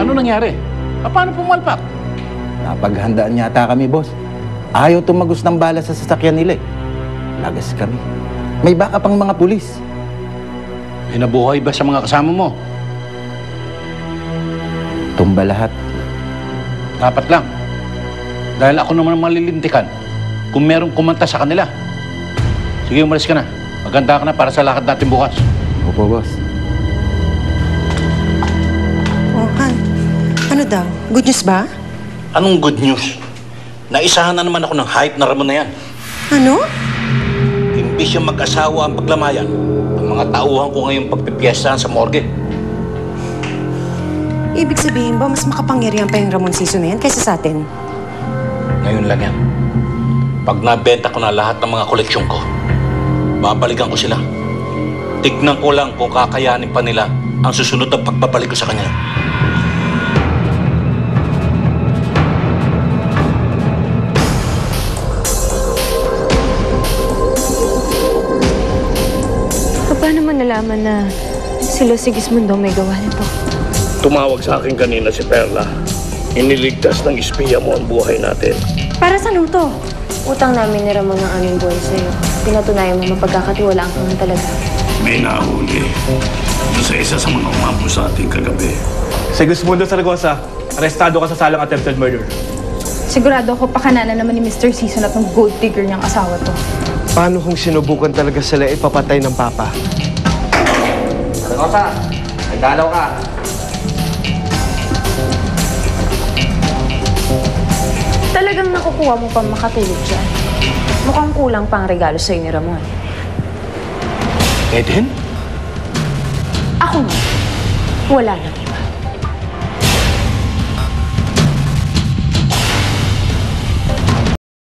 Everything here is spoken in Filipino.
Ano nangyari? Paano pumalpak? Napaghandaan yata kami, boss. Ayaw tumagos ng bala sa sasakyan nila eh. Lagas kami. May baka pang mga pulis. May nabuhay ba sa mga kasama mo? Tumba lahat. Dapat lang. Dahil ako naman ang malilintikan kung merong kumanta sa kanila. Sige, umalis ka na. Maganda ka na para sa lakad natin bukas. Opo, boss. Oh, Han. Ano daw? Good news ba? Anong good news? Naisahan na naman ako ng hype na Ramon na yan. Ano? Imbis yung mag-asawa ang paglamayan, ang mga tauhan ko ngayong pagpipiestahan sa morgue. Ibig sabihin ba mas makapangyarihan pa yung Ramon Siso na yan kaysa sa atin? Ngayon lang yan. Pag nabenta ko na lahat ng mga koleksyon ko, babalikan ko sila. Tignan ko lang kung kakayanin pa nila ang susunod na pagbabalik ko sa kanya. Paano mo nalaman na sila si Gismundo may gawa nito? Tumawag sa akin kanina si Perla. Iniligtas ng espiya mo ang buhay natin. Para sa to? Utang namin ni Ramon ng aming buhay sa'yo. Pinatunayan mo mapagkakatiwalaan ka man talaga. May nahuli doon sa isa sa mga umampo sa ating kagabi. Si Gismundo Zaragoza, arestado ka sa salang attempted murder. Sigurado ako pakananan naman ni Mr. Season at ng gold digger niyang asawa to. Paano kung sinubukan talaga sila ipapatay ng papa? Zaragoza, nagdalaw ka. Talagang nakukuha mo pang makatulog dyan. Mukhang kulang pang regalo sa'yo ni Ramon. Eden? Ako nga, wala lang.